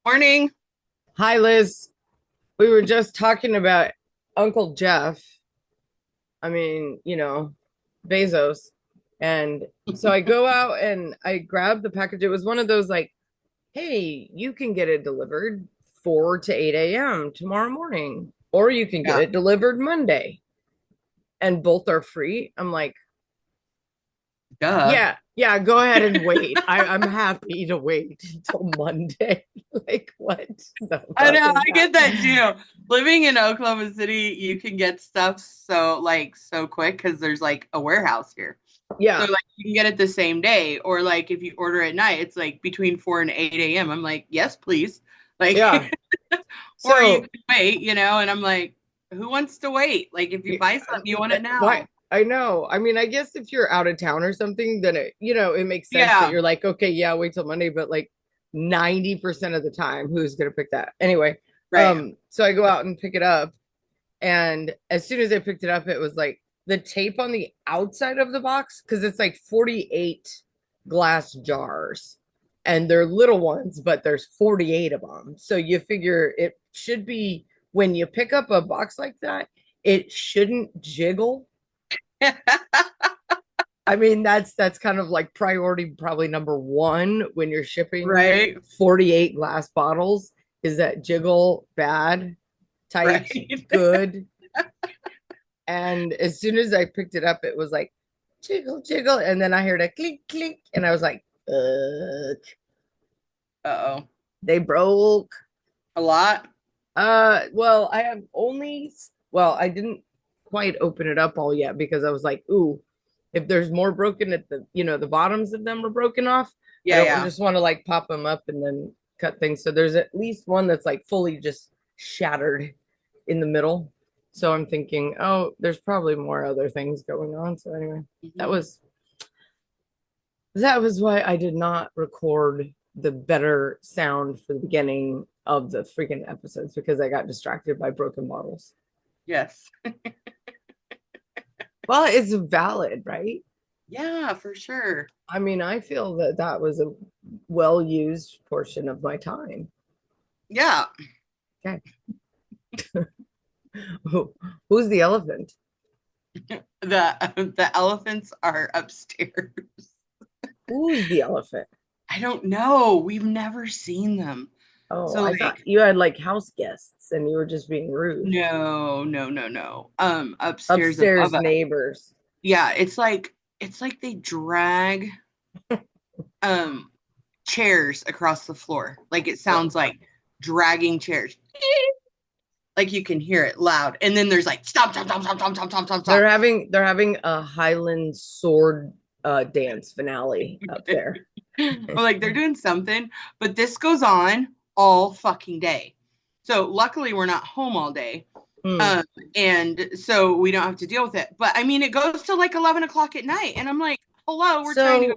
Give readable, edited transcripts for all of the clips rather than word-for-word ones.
Morning. Hi, Liz. We were just talking about Uncle Jeff. I mean, Bezos. And so I go out and I grab the package. It was one of those like, hey, you can get it delivered 4 to 8 a.m. tomorrow morning, or you can get Yeah. it delivered Monday. And both are free. I'm like, Duh. yeah, yeah, go ahead and wait. I'm happy to wait until Monday. Like, what the I fuck know, is I that? get that too. Living in Oklahoma City, you can get stuff so quick because there's like a warehouse here. So Yeah, like you can get it the same day, or like if you order at night, it's like between 4 and 8 a.m. I'm like, yes, please. yeah. Like, or you So can wait, and I'm like, who wants to wait? Like if you Yeah, buy something, you want it why? now. I know. I mean, I guess if you're out of town or something, then it makes sense that Yeah, you're like, okay, yeah, wait till Monday, but like 90% of the time, who's gonna pick that? Anyway, right. so I go out and pick it up, and as soon as I picked it up, it was like the tape on the outside of the box, because it's like 48 glass jars, and they're little ones, but there's 48 of them. So you figure it should be when you pick up a box like that, it shouldn't jiggle. I mean, that's kind of like priority, probably number one when you're shipping Right. 48 glass bottles, is that jiggle bad, tight, Right. good. And as soon as I picked it up, it was like jiggle, jiggle. And then I heard a clink, clink. And I was like, Uh-oh. they broke. A lot. Well, I didn't quite open it up all yet because I was like, ooh, if there's more broken at the bottoms of them are broken off, I Yeah, don't yeah. just want to like pop them up and then cut things. So there's at least one that's like fully just shattered in the middle. So I'm thinking, oh, there's probably more other things going on. So anyway, that Mhm. was that was why I did not record the better sound for the beginning of the freaking episodes, because I got distracted by broken bottles. Yes. Well, it's valid, right? Yeah, for sure. I mean, I feel that that was a well used portion of my time. Yeah. Okay. Who's the elephant? The elephants are upstairs. Who's the elephant? I don't know. We've never seen them. Oh, So I thought like you had like house guests and you were just being rude. no, no, no, no. Upstairs above Upstairs us. neighbors. Yeah, it's like they drag um chairs across the floor. Like it sounds like dragging chairs. Like you can hear it loud. And then there's like stop, stop, stop, stop, stop, stop, stop, stop, They're stop. having they're having a Highland sword dance finale up there. Or like they're doing something, but this goes on all fucking day. So luckily we're not home all day. Hmm. Um, and so we don't have to deal with it. But I mean, it goes to like 11 o'clock at night. And I'm like, hello, we're trying to go.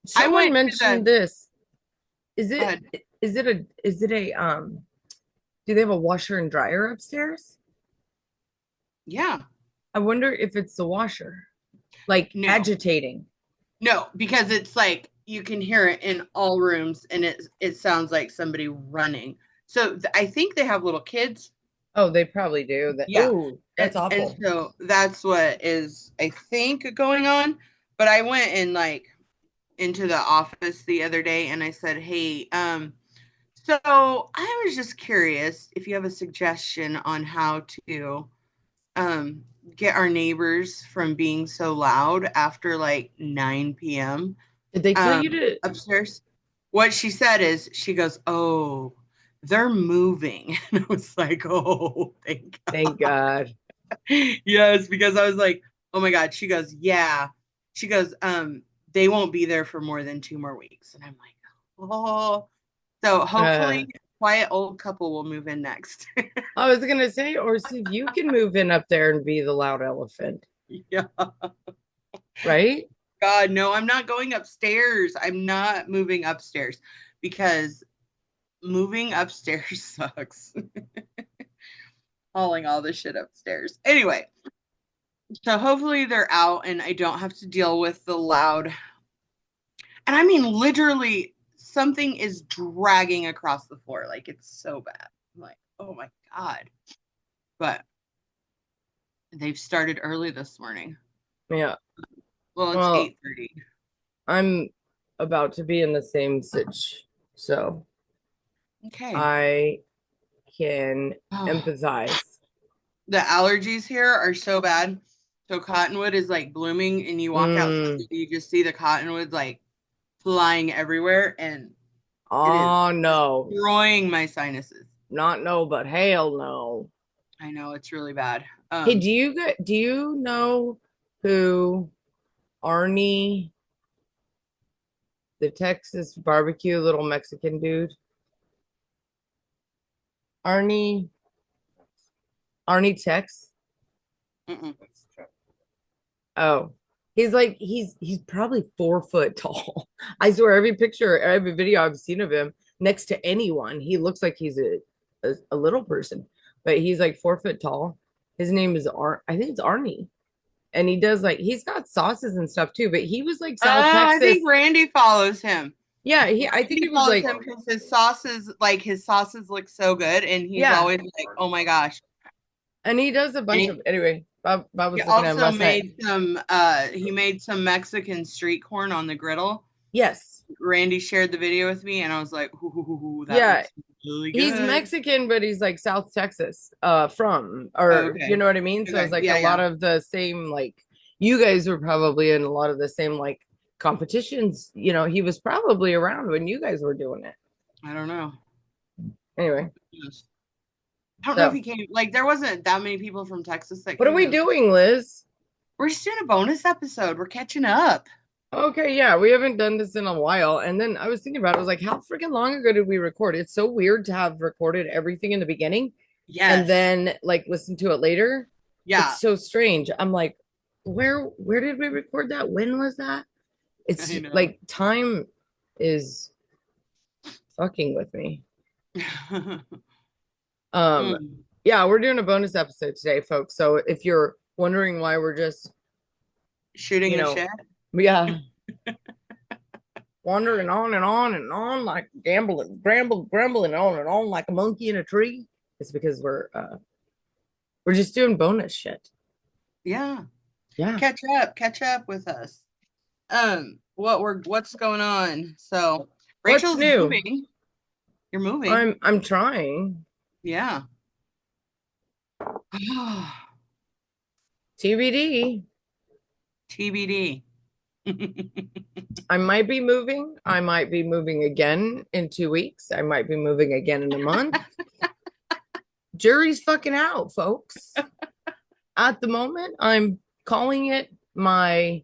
So I someone went to mentioned the, this. Is go it ahead. is it a do they have a washer and dryer upstairs? Yeah, I wonder if it's the washer. Like no, agitating. no, because it's like you can hear it in all rooms and it sounds like somebody running. So I think they have little kids. Oh, they probably do. That Yeah. oh, that's And awful. so that's what is, I think, going on. But I went and like into the office the other day and I said, hey, so I was just curious if you have a suggestion on how to um, get our neighbors from being so loud after like 9 p.m. Did they tell you um, to upstairs. What she said is, she goes, oh, they're moving. And I was like, oh, thank God. thank God? Yes, because I was like, oh my God. She goes, yeah. She goes, they won't be there for more than 2 more weeks. And I'm like, oh, so Uh hopefully quiet old couple will move in next. I was gonna say, or see if you can move in up there and be the loud elephant, Yeah. right? God, no, I'm not going upstairs. I'm not moving upstairs because moving upstairs sucks. Hauling all the shit upstairs. Anyway, so hopefully they're out and I don't have to deal with the loud. And I mean, literally, something is dragging across the floor. Like it's so bad. I'm like, oh my God. But they've started early this morning. Yeah. Well, it's Well, 8:30. I'm about to be in the same sitch, so Okay. I can Oh, empathize. the allergies here are so bad. So cottonwood is like blooming, and you walk outside, Mm. and you just see the cottonwood like flying everywhere, and it is Oh no. destroying my sinuses. Not no, but hell no. I know it's really bad. Hey, do you know who Arnie, the Texas barbecue little Mexican dude? Arnie Arnie Tex? Mm-mm. Oh. He's probably 4 foot tall. I swear every picture, every video I've seen of him next to anyone, he looks like he's a little person, but he's like 4 foot tall. His name is I think it's Arnie. And he does like he's got sauces and stuff too, but he was like South I Texas. think Randy follows him. Yeah, I think Randy he was follows like him because his sauces look so good, and he's yeah, always like, "Oh my gosh!" and he does a And bunch of anyway. Bob he was looking at him also last night. made some. He made some Mexican street corn on the griddle. Yes, Randy shared the video with me, and I was like, "Ooh, that yeah, looks really he's good." Mexican, but he's like South Texas, from or you Okay. know what I mean. So it's Okay. like a Yeah. lot Yeah. of the same like you guys were probably in a lot of the same like competitions. You know, he was probably around when you guys were doing it. I don't know. Anyway, Yes. I don't know if so he came. Like, there wasn't that many people from Texas that what are came we to. doing, Liz? We're just doing a bonus episode. We're catching up. Okay, yeah, we haven't done this in a while. And then I was thinking about it, I was like, how freaking long ago did we record? It's so weird to have recorded everything in the beginning and Yes. then like listen to it later. Yeah. It's so strange. I'm like, where did we record that? When was that? It's I know. like time is fucking with me. Um, Mm. yeah, we're doing a bonus episode today, folks. So if you're wondering why we're just, Shooting you the know, shit. yeah, wandering on and on and on like grumbling on and on like a monkey in a tree. It's because we're just doing bonus shit. Yeah. Yeah. Catch up with us. What's going on? So What's Rachel's new? moving. You're moving. I'm trying. Yeah. TBD. TBD. I might be moving. I might be moving again in 2 weeks. I might be moving again in a month. Jury's fucking out, folks. At the moment, I'm calling it my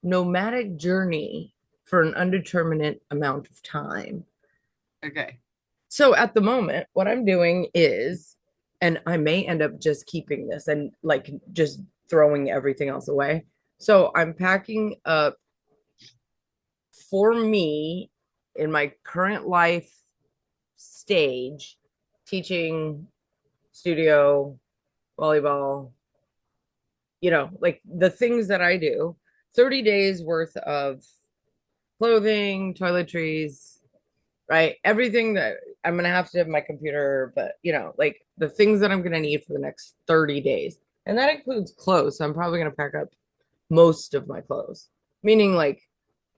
nomadic journey for an undeterminate amount of time. Okay. So at the moment, what I'm doing is, and I may end up just keeping this and like just throwing everything else away. So I'm packing up for me in my current life stage, teaching studio, volleyball, like the things that I do, 30 days worth of clothing, toiletries, right? Everything that I'm going to have to have my computer, but like the things that I'm going to need for the next 30 days. And that includes clothes. So I'm probably going to pack up most of my clothes, meaning like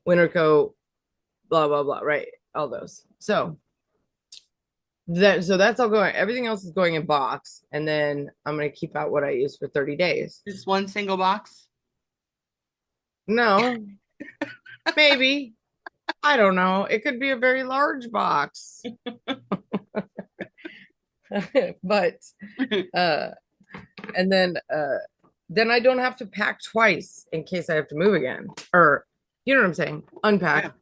winter coat, blah, blah, blah, right? All those. So that's all going, everything else is going in box. And then I'm going to keep out what I use for 30 days. Just one single box? No, maybe. I don't know. It could be a very large box. But uh and then I don't have to pack twice in case I have to move again. Or you know what I'm saying? Unpack,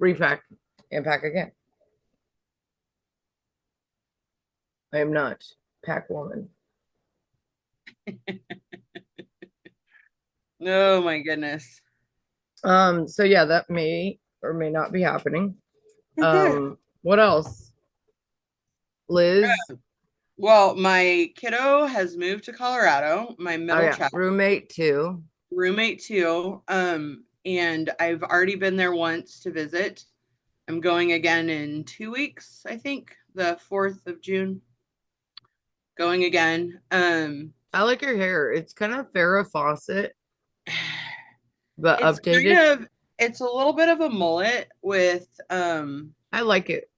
repack, and pack again. I am not pack woman. Oh my goodness. So yeah, that may or may not be happening. What else? Liz. Well, my kiddo has moved to Colorado. My middle child, roommate too. Roommate too. And I've already been there once to visit. I'm going again in 2 weeks, I think, the 4th of June. Going again. I like your hair. It's kind of Farrah Fawcett, but It's updated. it's a little bit of a mullet with I like it.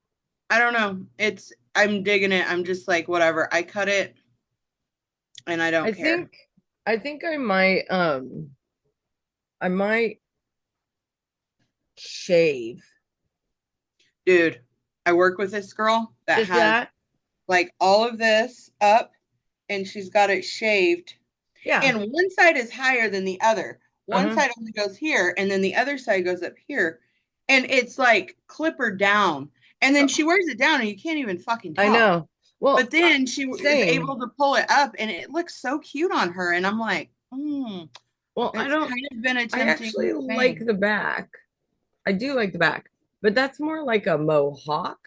I don't know. I'm digging it. I'm just like whatever. I cut it and I I don't care. think I think I might shave. Dude, I work with this girl that Just has that? like all of this up and she's got it shaved. Yeah. And one side is higher than the other. One Uh-huh. side only goes here and then the other side goes up here. And it's like clipper down. And then So she wears it down and you can't even fucking I tell. know. Well, But then she is same. able to pull it up and it looks so cute on her. And I'm like, Well, it's kind of been a I actually tempting like thing. the back. I do like the back, but that's more like a mohawk,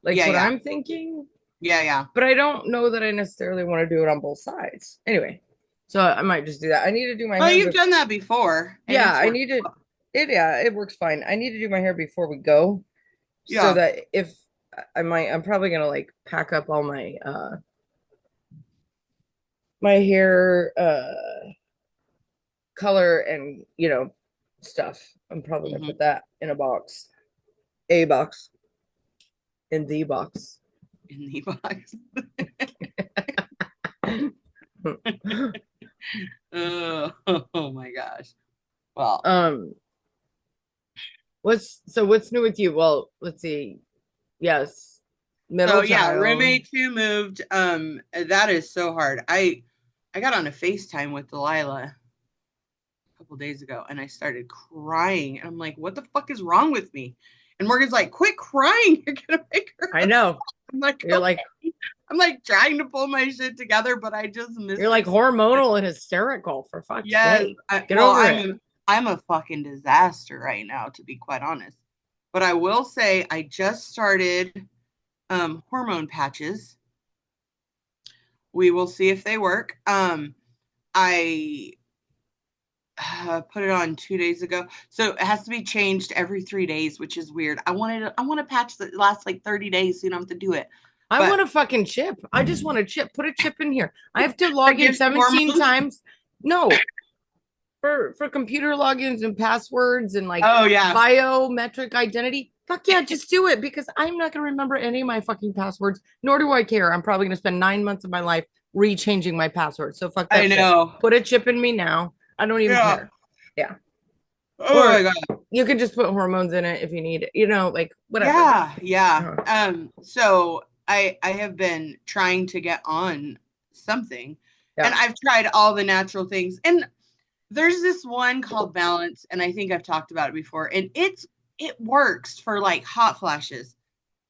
like Yeah, what yeah. I'm thinking. Yeah, yeah. But I don't know that I necessarily want to do it on both sides. Anyway, so I might just do that. I need to do my Well, hair. you've done that before and Yeah, it's I worked need to. well. Yeah, it works fine. I need to do my hair before we go, so Yeah. that if I'm probably gonna like pack up all my hair color and stuff. I'm probably gonna Hmm. put that in a box, in the box. In the box. Oh, oh my gosh. Well, um, what's new with you? Well, let's see. Yes, so middle yeah, child. roommate two moved. That is so hard. I got on a FaceTime with Delilah a couple days ago and I started crying. And I'm like, what the fuck is wrong with me? And Morgan's like, quit crying. You're gonna make her I upset. know. I'm like, You're like okay. I'm like trying to pull my shit together, but I just miss you're her like so much. hormonal and hysterical for fuck's Yes. sake. Get Well, over it. I'm a fucking disaster right now, to be quite honest. But I will say I just started hormone patches. We will see if they work. I put it on 2 days ago, so it has to be changed every 3 days, which is weird. I want a patch that lasts like 30 days, so you don't have to do it. I want But a fucking chip. I just want a chip. Put a chip in here. I have to that log in gives you 17 hormones. times. No, for computer logins and passwords and like Oh yeah, biometric identity. Fuck yeah, just do it because I'm not gonna remember any of my fucking passwords, nor do I care. I'm probably gonna spend 9 months of my life rechanging my password. So fuck I that shit. know. Put a chip in me now. I don't even Yeah. care. Yeah. Oh my Or god. you can just put hormones in it if you need it, like whatever. Yeah, yeah. Uh, So I have been trying to get on something, and yeah. I've tried all the natural things, and there's this one called Balance, and I think I've talked about it before, and it works for like hot flashes,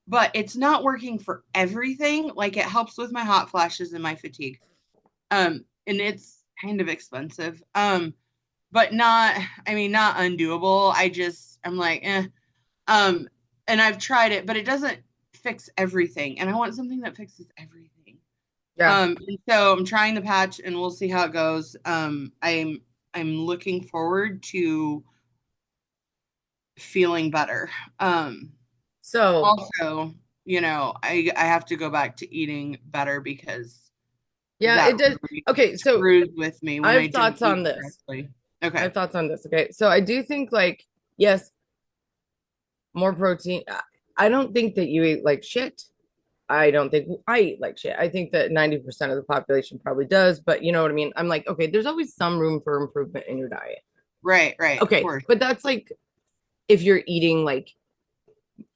but it's not working for everything. Like it helps with my hot flashes and my fatigue. And it's kind of expensive. But not, I mean, not undoable. I'm like, eh. Um, and I've tried it, but it doesn't fix everything. And I want something that fixes everything. Yeah. And so I'm trying the patch and we'll see how it goes. I'm looking forward to feeling better. So Also, I have to go back to eating better because yeah, that it does. really Okay, so screws with me I when I have don't thoughts eat on this. correctly. I Okay. have thoughts on this. Okay. So I do think like, yes, more protein. I don't think that you eat like shit. I don't think I eat like shit. I think that 90% of the population probably does, but you know what I mean? I'm like, okay, there's always some room for improvement in your diet. Right, right, of Okay, course. but that's like if you're eating like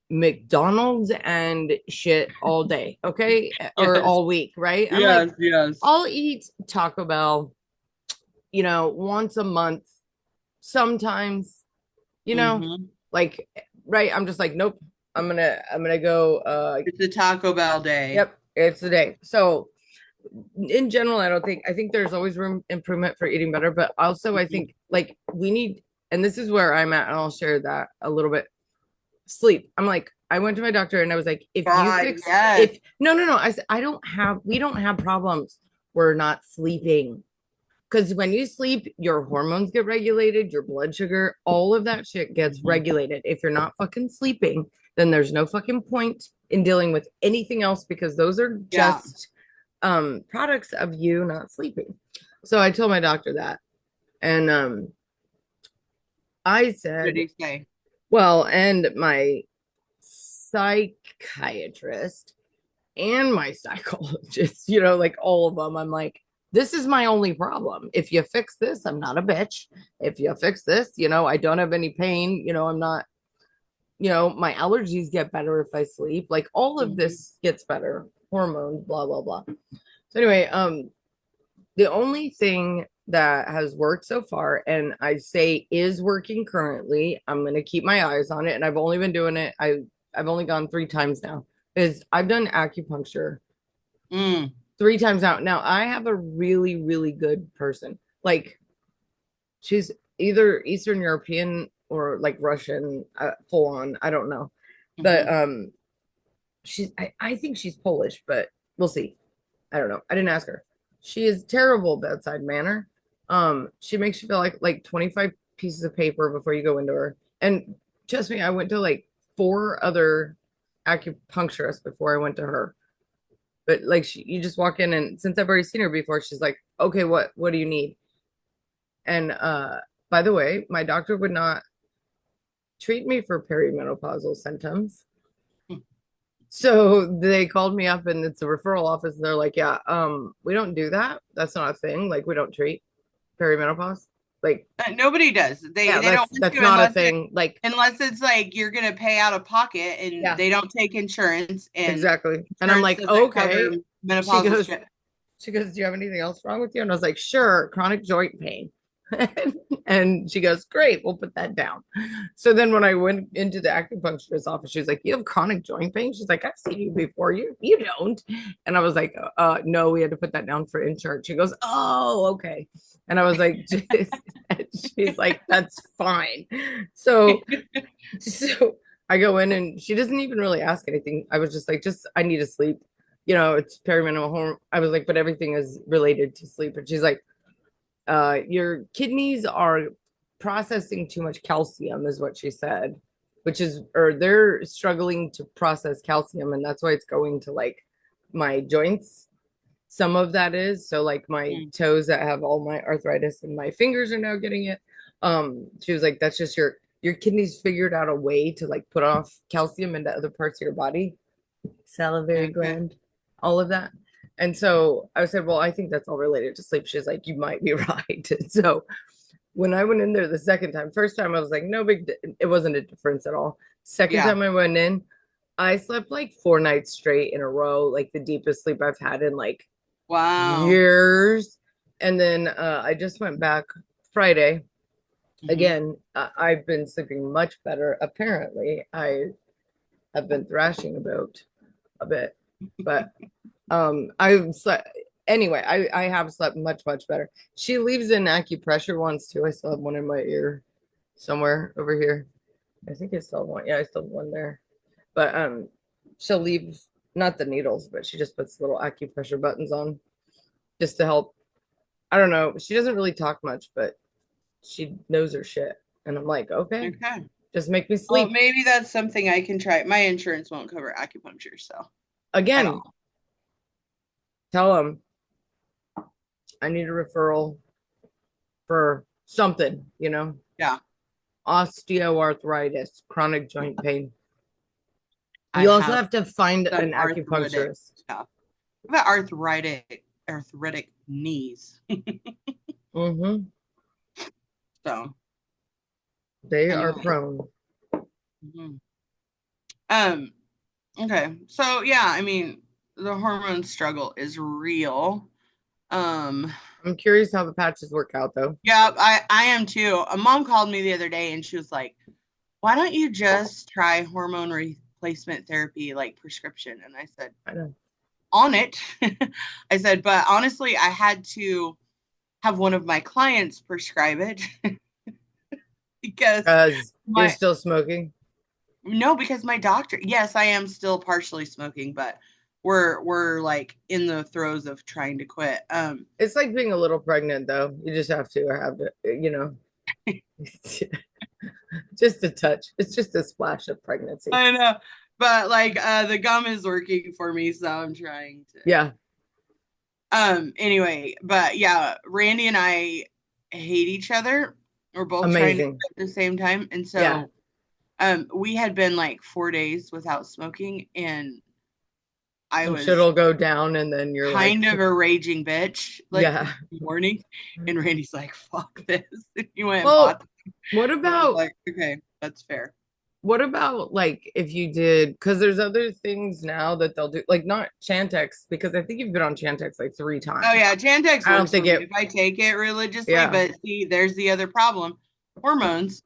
McDonald's and shit all day, okay? Or Yes, all week, right? I'm like, yes, yes. I'll eat Taco Bell, once a month, sometimes, you know, Mm-hmm. like right. I'm just like, nope. I'm gonna go It's a Taco Bell day. yep, it's the day. So in general, I think there's always room improvement for eating better, but also I Mhm. think like we need, and this is where I'm at, and I'll share that a little bit. Sleep. I'm like, I went to my doctor and I was like, if you God, fix, yes. if no, no, no, I said, we don't have problems. We're not sleeping. Because when you sleep, your hormones get regulated, your blood sugar, all of that shit gets Mhm. regulated. If you're not fucking sleeping, then there's no fucking point in dealing with anything else because those are Yeah. just products of you not sleeping. So I told my doctor that. And I What did said, he say? well, and my psychiatrist and my psychologist, like all of them, I'm like, this is my only problem. If you fix this, I'm not a bitch. If you fix this, I don't have any pain. I'm not, my allergies get better if I sleep. Like all of Mhm. this gets better. Hormones, blah, blah, blah. So anyway, the only thing that has worked so far, and I say is working currently, I'm gonna keep my eyes on it, and I've only been doing it. I've only gone 3 times now. Is I've done acupuncture Mm. 3 times now. Now I have a really, really good person. Like she's either Eastern European or like Russian, full on. I don't know, but Mhm. I think she's Polish, but we'll see. I don't know. I didn't ask her. She is terrible bedside manner. She makes you feel like 25 pieces of paper before you go into her. And trust me, I went to like 4 other acupuncturists before I went to her. But like you just walk in, and since I've already seen her before, she's like, okay, what do you need? And by the way, my doctor would not treat me for perimenopausal symptoms. So they called me up, and it's a referral office, and they're like, yeah, we don't do that. That's not a thing. Like we don't treat perimenopause. Like, Nobody does. yeah, They don't want that's to not a thing. Like, unless it's like you're gonna pay out of pocket and yeah, they don't take insurance and exactly. And I'm insurance like, doesn't cover okay. She menopausal goes, shit. she goes, do you have anything else wrong with you? And I was like, sure, chronic joint pain. And she goes, great, we'll put that down. So then when I went into the acupuncturist office, she was like, you have chronic joint pain? She's like, I've seen you before. You don't. And I was like, no, we had to put that down for insurance. She goes, oh, okay. And I was like, she's like, that's fine. So so I go in, and she doesn't even really ask anything. I was just like, I need to sleep. It's perimenopausal hormone. I was like, but everything is related to sleep. And she's like, your kidneys are processing too much calcium, is what she said, or they're struggling to process calcium. And that's why it's going to like my joints. Some of that is so like my Mm. toes that have all my arthritis, and my fingers are now getting it. She was like, that's just your kidneys figured out a way to like put off calcium into other parts of your body, salivary Okay. gland, all of that. And so I said, well, I think that's all related to sleep. She's like, you might be right. So when I went in there the second time, first time I was like, no it wasn't a difference at all. Second Yeah. time I went in, I slept like 4 nights straight in a row, like the deepest sleep I've had in like Wow. years. And then I just went back Friday. Hmm. Again, I've been sleeping much better. Apparently, I have been thrashing about a bit, but I slept anyway. I have slept much better. She leaves in acupressure ones too. I still have one in my ear somewhere over here. I think I still have one. Yeah, I still have one there. But she'll leave not the needles, but she just puts little acupressure buttons on just to help. I don't know. She doesn't really talk much, but she knows her shit. And I'm like, okay, Okay. just make me Well, sleep. maybe that's something I can try. My insurance won't cover acupuncture, so at Again, all. tell them I need a referral for something, Yeah, osteoarthritis, chronic joint pain. I You also have have to find some an arthritic acupuncturist. stuff. I've got arthritic knees. Hmm. So They are anyway. prone. Mhm. Um, okay. So yeah, I mean, the hormone struggle is real. Um, I'm curious how the patches work out though. yeah, I am too. A mom called me the other day and she was like, "Why don't you just try hormone replacement therapy like prescription?" And I said, I know. "On it." I said, "But honestly, I had to have one of my clients prescribe it because Because you're my still smoking. no, because my doctor, yes, I am still partially smoking, but we're like in the throes of trying to quit. It's like being a little pregnant, though. You just have to have it, just a touch. It's just a splash of pregnancy. I know, but like the gum is working for me, so I'm trying to. Yeah. Anyway, but yeah, Randy and I hate each other. We're both trying to Amazing. quit at the same time, and so Yeah. we had been like 4 days without smoking, and I Some was shit'll go down, and then you're like, kind of a raging bitch, like yeah. in the morning. And Randy's like, "Fuck this!" And he went and Well, bought them. what And I was about like, okay, that's fair. what about like if you did, because there's other things now that they'll do, like not Chantix, because I think you've been on Chantix like 3 times. Oh yeah, Chantix I don't works for think me it, if I take it religiously. yeah, But see, there's the other problem: hormones,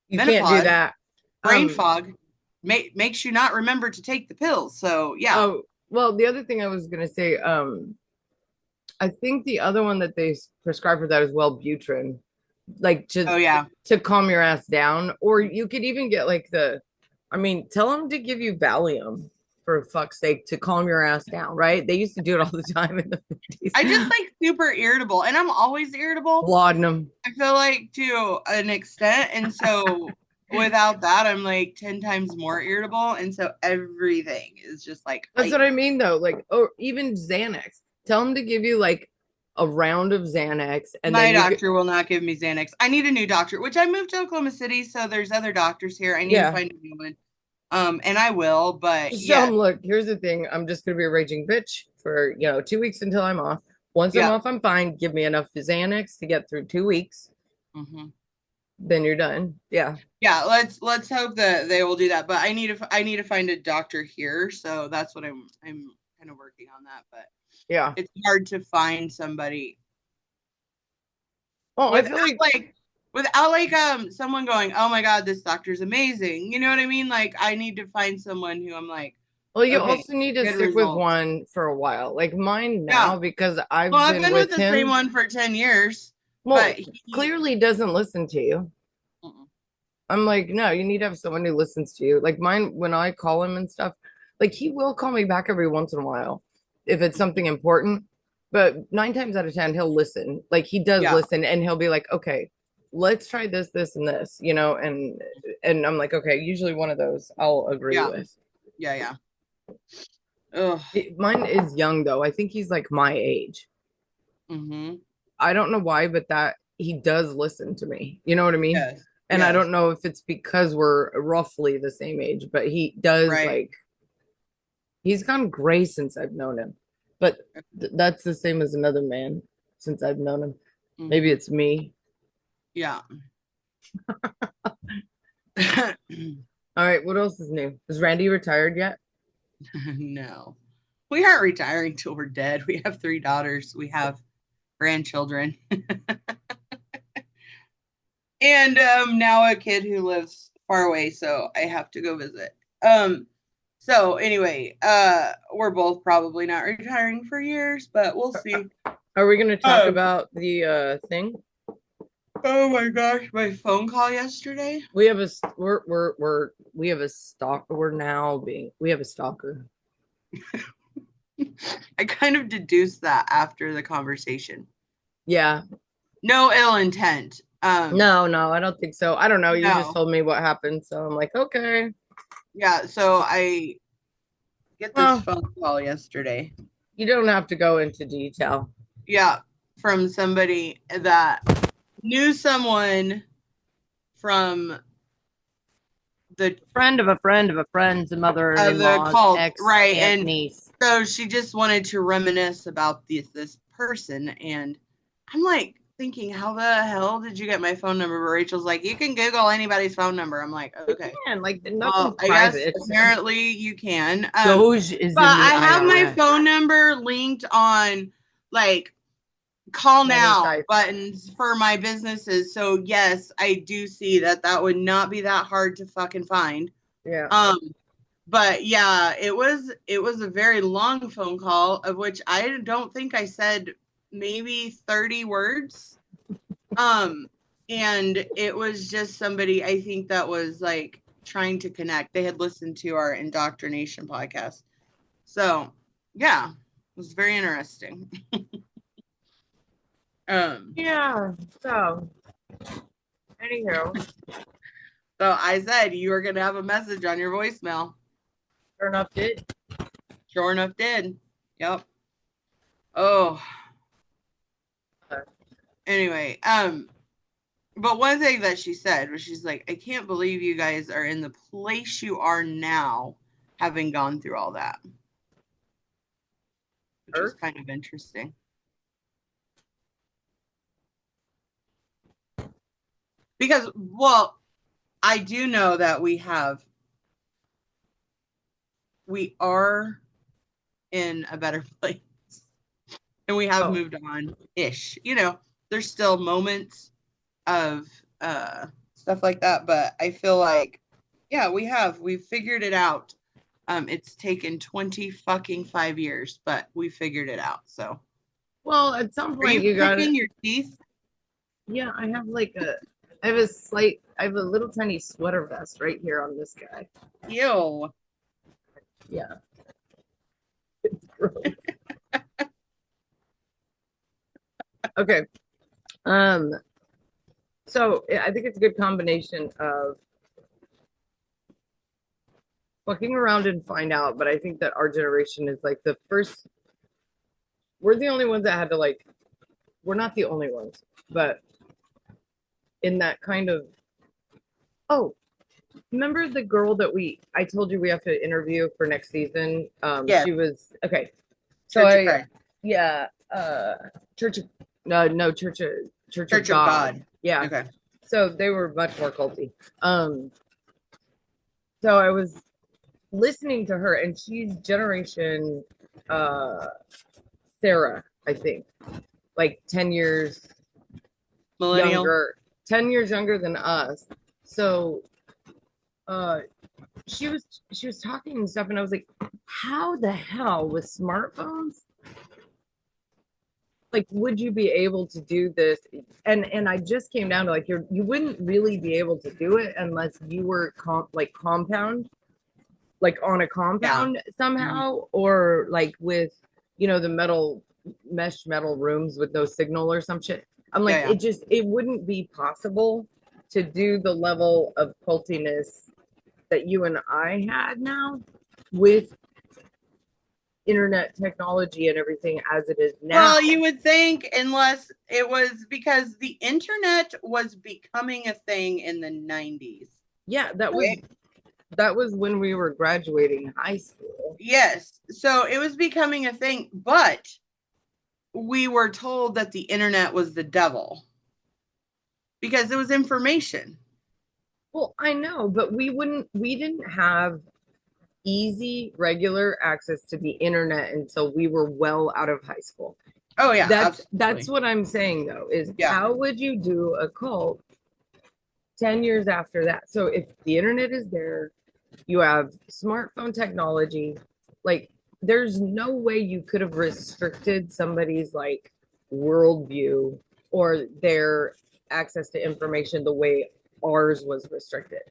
you can't do menopause, that. brain fog makes you not remember to take the pills. So yeah. Oh, well, the other thing I was gonna say, I think the other one that they prescribe for that is Wellbutrin, like Oh yeah. to calm your ass down, or you could even get like I mean, tell them to give you Valium for fuck's sake to calm your ass down, right? They used to do it all the time in the 50s. I just like super irritable, and I'm always irritable. Laudanum. I feel like to an extent, and so without that, I'm like 10 times more irritable, and so everything is just like. That's what I mean, though. Like, or even Xanax. Tell them to give you like a round of Xanax, and my then doctor will not give me Xanax. I need a new doctor, which I moved to Oklahoma City, so there's other doctors here. I need to find a new one. And I will, but just yeah. tell them, look, here's the thing. I'm just gonna be a raging bitch for 2 weeks until I'm off. Once I'm off, I'm fine. Give me enough Xanax to get through 2 weeks. Mm-hmm. Then you're done. Yeah. Yeah. Let's hope that they will do that. But I need to find a doctor here, so that's what I'm kind of working on that. But yeah, it's hard to find somebody. Oh, without, I feel like without like someone going, oh my god, this doctor's amazing. You know what I mean? Like I need to find someone who I'm like. Well, you also need to stick with one for a while. Like mine now, because I've been with the same one for 10 years. Well, but he clearly doesn't listen to you. I'm like, no, you need to have someone who listens to you. Like mine, when I call him and stuff, like he will call me back every once in a while if it's something important. But 9 times out of 10, he'll listen. Like he does listen, and he'll be like, okay, let's try this, this, and this, and I'm like, okay, usually one of those I'll agree with. Yeah. Ugh. Mine is young though. I think he's like my age. Mm-hmm. I don't know why, but that he does listen to me. You know what I mean? Yes. And I don't know if it's because we're roughly the same age, but he does like. He's gone gray since I've known him, but that's the same as another man since I've known him. Mm-hmm. Maybe it's me. Yeah. All right. What else is new? Is Randy retired yet? No, we aren't retiring till we're dead. We have 3 daughters. We have grandchildren. And now a kid who lives far away, so I have to go visit. So anyway, we're both probably not retiring for years, but we'll see. Are we going to talk about the thing? Oh my gosh, my phone call yesterday. We have a we have a stalker. We have a stalker. I kind of deduced that after the conversation. Yeah. No ill intent. No, I don't think so. I don't know. You just told me what happened, so I'm like, okay. Yeah, so I get this phone call yesterday. You don't have to go into detail. Yeah, from somebody that knew someone from the friend of a friend of a friend's mother of the cult, right? And niece. So she just wanted to reminisce about this person, and I'm like thinking, how the hell did you get my phone number? But Rachel's like, you can Google anybody's phone number. I'm like, okay. You can, like, nothing's private. Guess apparently you can. Doge is but I have my phone number linked on like call now buttons for my businesses. So yes, I do see that would not be that hard to fucking find. Yeah. But yeah, it was a very long phone call, of which I don't think I said maybe 30 words. And it was just somebody, I think, that was like trying to connect. They had listened to our indoctrination podcast. So yeah, it was very interesting. um Yeah. So, anywho, so I said you were gonna have a message on your voicemail. sure enough, did. Sure enough did. Yep. Oh, Uh, anyway, but one thing that she said was she's like, I can't believe you guys are in the place you are now, having gone through all that, which was Earth. kind of interesting. Because, well, I do know that we are in a better place and we have Oh, moved on ish. There's still moments of stuff like that, but I feel like, yeah, we've figured it out. It's taken 20 fucking 5 years, but we figured it out. So, well, at some are point you you got it. picking your teeth? Yeah, I have a little tiny sweater vest right here on this guy. Ew. Yeah, it's gross. Okay. Um, so I think it's a good combination of fucking around and find out, but I think that our generation is like the first, we're the only ones that had to like, we're not the only ones, but in that kind of, oh, remember the girl that I told you we have to interview for next season? Yes. She was, okay. So Church of Christ. yeah, Church of, no, Church of Church of God. God. Yeah. Okay. So they were much more culty. So I was listening to her and she's generation, Sarah, I think, like 10 years Millennial. younger, 10 years younger than us. So uh she was talking and stuff and I was like, how the hell with smartphones, like, would you be able to do this? And I just came down to like, you wouldn't really be able to do it unless you were compound, like on a compound somehow, or like with, the metal rooms with no signal or some shit. I'm like, Yeah. it wouldn't be possible to do the level of cultiness that you and I had now with internet technology and everything as it is now. Well, you would think, unless it was because the internet was becoming a thing in the 90s. Yeah, Right? that was when we were graduating high school. Yes. So it was becoming a thing, but we were told that the internet was the devil because it was information. Well, I know, but we didn't have easy, regular access to the internet until we were well out of high school. Oh yeah, that's what I'm saying though, is how would you do a cult 10 years after that? So if the internet is there, you have smartphone technology, like there's no way you could have restricted somebody's like worldview or their access to information the way ours was restricted,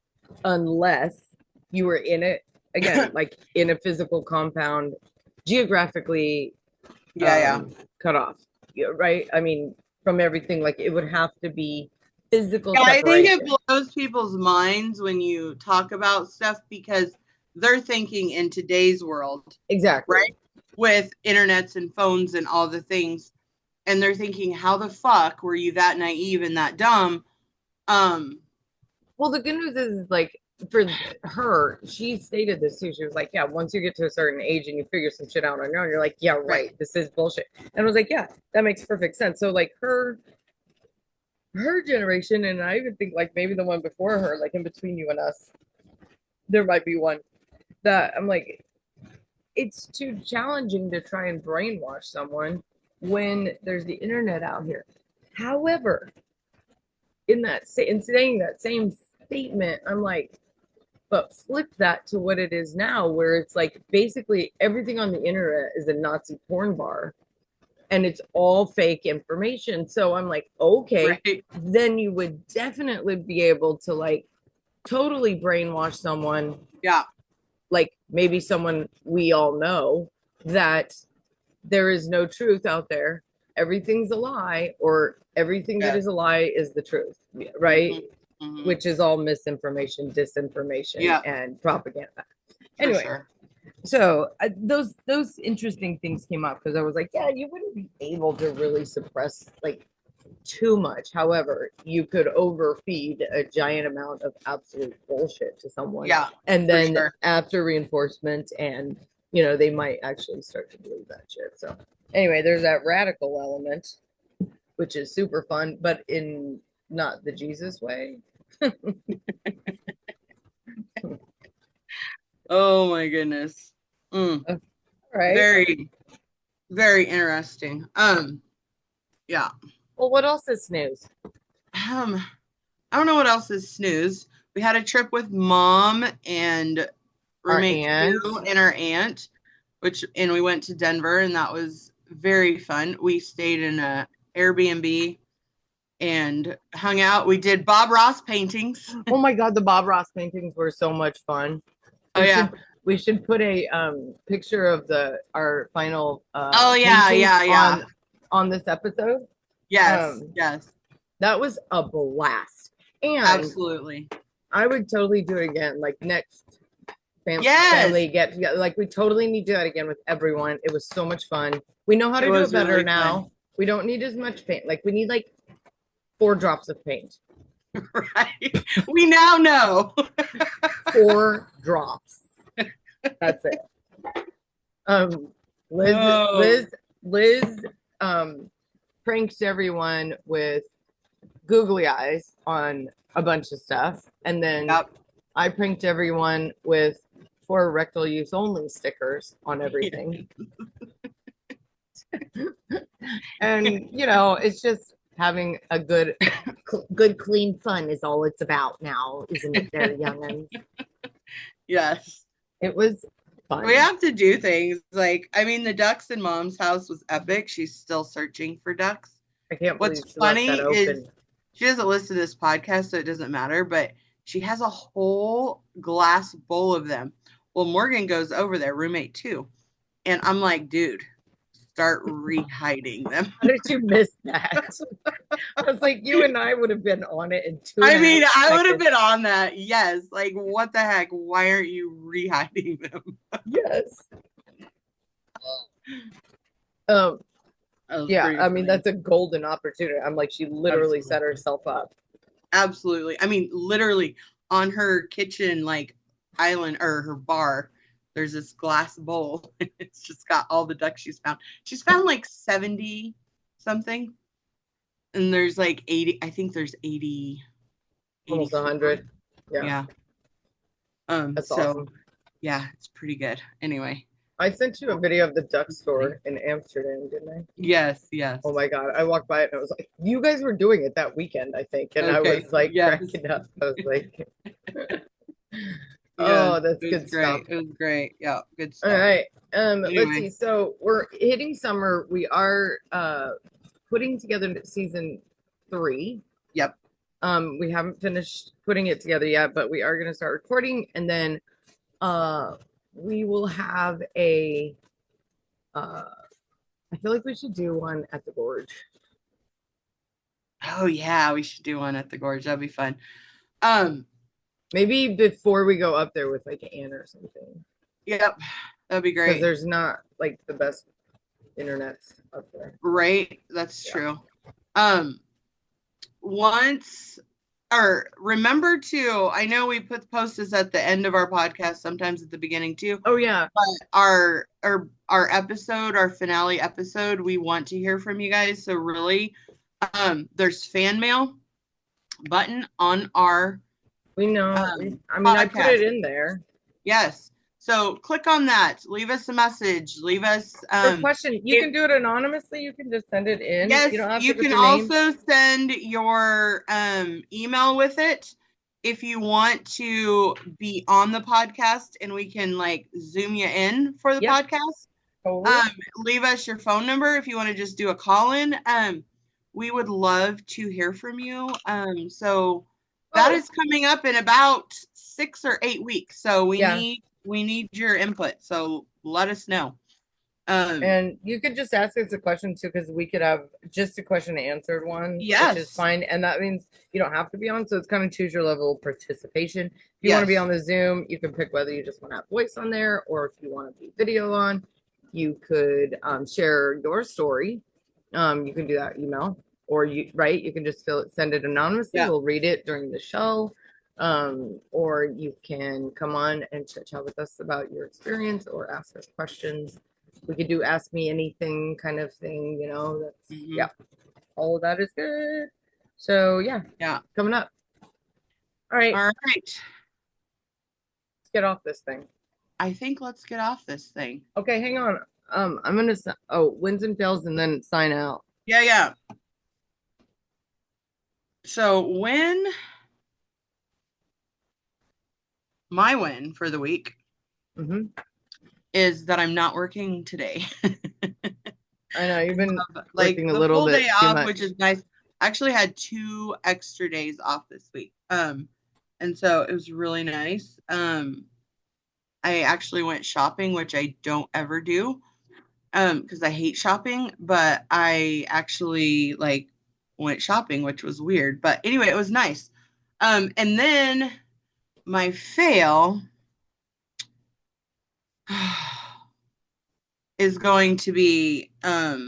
unless you were in it again, like in a physical compound, geographically cut off, right? I mean, from everything, like it would have to be physical separation. I think it blows people's minds when you talk about stuff because they're thinking in today's world. Exactly. Right? With internets and phones and all the things. And they're thinking, how the fuck were you that naive and that dumb? Well, the good news is like, for her, she stated this too. She was like, yeah, once you get to a certain age and you figure some shit out on your own, you're like, yeah, right, this is bullshit. And I was like, yeah, that makes perfect sense. So like her generation, and I even think like maybe the one before her, like in between you and us, there might be one that I'm like, it's too challenging to try and brainwash someone when there's the internet out here. However, in saying that same statement, I'm like, but flip that to what it is now, where it's like basically everything on the internet is a Nazi porn bar and it's all fake information. So I'm like, okay, then you would definitely be able to like totally brainwash someone. Yeah. like maybe someone we all know, that there is no truth out there. Everything's a lie, or everything that Yeah. is a lie is the truth, right? Mhm. Which is all misinformation, disinformation, Yeah, and propaganda. for Anyway, sure. so those interesting things came up because I was like, yeah, you wouldn't be able to really suppress like too much. However, you could overfeed a giant amount of absolute bullshit to someone, Yeah, and for then sure. after reinforcement, and they might actually start to believe that shit. So anyway, there's that radical element, which is super fun, but in not the Jesus way. Oh my goodness. All right. Very, very interesting. Yeah. Well, what else is news? Um, I don't know what else is snooze. We had a trip with mom and Our roommate aunt. two and our aunt, and we went to Denver, and that was very fun. We stayed in a Airbnb and hung out. We did Bob Ross paintings. Oh my God, the Bob Ross paintings were so much fun. Oh yeah. We should put a picture of our final Oh yeah, paintings yeah, yeah. on this episode. Yes, yes. That was a blast. And Absolutely. I would totally do it again, like next Yes. family get together. Like we totally need to do that again with everyone. It was so much fun. We know how to do it better really now. fun. We don't need as much paint. Like we need like 4 drops of paint. Right. We now know. 4 drops. That's it. Liz Oh. Liz pranked everyone with googly eyes on a bunch of stuff, and then Yep. I pranked everyone with 4 rectal use only stickers on everything. And it's just having a good clean fun is all it's about now, isn't it, there, youngins? Yes. It was fun. We have to do things like, I mean, the ducks in mom's house was epic. She's still searching for ducks. I can't believe What's she left funny that open. is she doesn't listen to this podcast, so it doesn't matter, but she has a whole glass bowl of them. Well, Morgan goes over there, roommate too. And I'm like, dude, start re-hiding them. How did you miss that? I was like, you and I would have been on it in 2 I mean, I would have seconds. been on that. Yes. Like, what the heck? Why aren't you re-hiding them? Yes. Yeah, I mean, that's a golden opportunity. I'm like, she literally set herself up. Absolutely. I mean, literally on her kitchen, like, island or her bar, there's this glass bowl. It's just got all the ducks she's found. She's found like 70 something. And there's like 80. I think there's 80. Almost 100. Yeah. That's awesome. Yeah, it's pretty good. Anyway. I sent you a video of the duck store in Amsterdam, didn't I? Yes, yes. Oh my God. I walked by it and I was like, you guys were doing it that weekend, I think. And I was like, cracking up. I was like, oh, that's good stuff. It was great. Yeah, good stuff. All right. Let's see. So we're hitting summer. We are putting together season 3. Yep. We haven't finished putting it together yet, but we are going to start recording, and then we will have I feel like we should do one at the Gorge. Oh yeah, we should do one at the Gorge. That'd be fun. Maybe before we go up there with like Anne or something. Yep, that'd be great. Because there's not like the best internet up there. Right, that's true. Remember to, I know we post this at the end of our podcast, sometimes at the beginning too. Oh yeah. But our episode, our finale episode, we want to hear from you guys. So really, there's fan mail button on our. We know. I put it in there. Yes. So click on that. Leave us a message. Leave us a question. You can do it anonymously. You can just send it in. Yes, you can also send your email with it if you want to be on the podcast, and we can like zoom you in for the podcast. Totally. Leave us your phone number if you want to just do a call in. We would love to hear from you. So that is coming up in about 6 or 8 weeks. So we need we need your input. So let us know. And you could just ask us a question too, because we could have just a question answered one, which is Yes. fine. And that means you don't have to be on. So it's kind of choose your level of participation. If you want to be Yes. on the Zoom, you can pick whether you just want to have voice on there or if you want to be video on. You could share your story. You can do that email or you can just send it anonymously. Yeah. We'll read it during the show. Or you can come on and chit chat with us about your experience or ask us questions. We could do ask me anything kind of thing, that's yeah, all of that is good. So yeah, coming up. All right, All right. let's get off this thing. I think let's get off this thing. Okay, hang on. I'm gonna wins and fails and then sign out. Yeah. So my win for the week is that I'm not working today. I know you've been like working the a little full bit day too off, much. which is nice. I actually had 2 extra days off this week. And so it was really nice. I actually went shopping, which I don't ever do. Because I hate shopping, but I actually like went shopping, which was weird. But anyway, it was nice. And then my fail is going to be I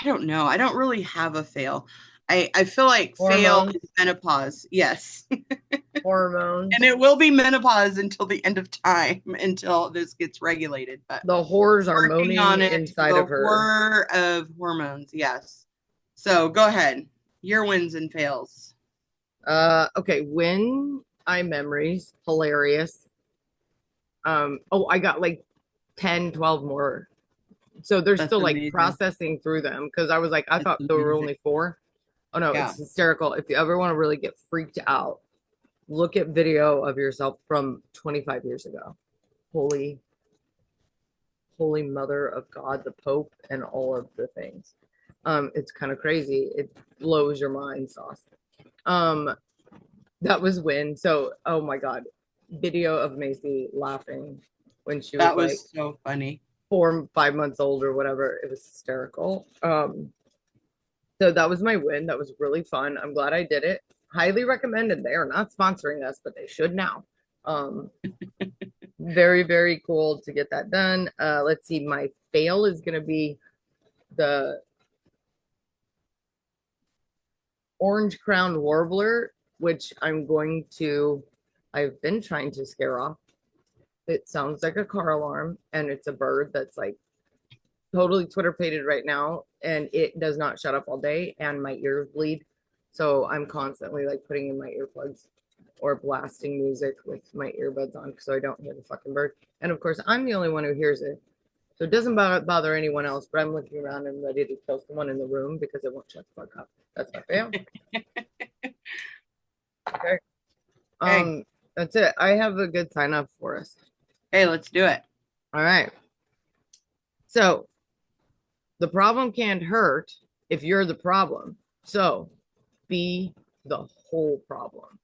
don't know. I don't really have a fail. I feel like fail is menopause. Yes. Hormones. And it will be menopause until the end of time, until this gets regulated. But the horrors are moaning on it, inside the of her. horror of hormones. Yes. So go ahead. Your wins and fails. Okay. When I memories, hilarious. I got like 10, 12 more. So they're still like amazing. Processing through them because I was like, I thought there were only 4. Oh no, it's hysterical. If you ever want to really get freaked out, look at video of yourself from 25 years ago. Holy mother of God, the Pope, and all of the things. It's kind of crazy. It blows your mind, Sauce. That was when. So, oh my God, video of Macy laughing when she was like, so funny. 4, 5 months old or whatever. It was hysterical. So that was my win. That was really fun. I'm glad I did it. Highly recommended. They are not sponsoring us, but they should now. Very, very cool to get that done. Let's see. My fail is going to be the orange crowned warbler, which I've been trying to scare off. It sounds like a car alarm, and it's a bird that's like totally Twitter pated right now, and it does not shut up all day, and my ears bleed. So I'm constantly like putting in my earplugs or blasting music with my earbuds on so I don't hear the fucking bird. And of course, I'm the only one who hears it. So it doesn't bother anyone else, but I'm looking around and ready to kill someone in the room because it won't shut the fuck up. That's my fail. Okay. That's it. I have a good sign up for us. Hey, let's do it. All right. So the problem can't hurt if you're the problem. So be the whole problem.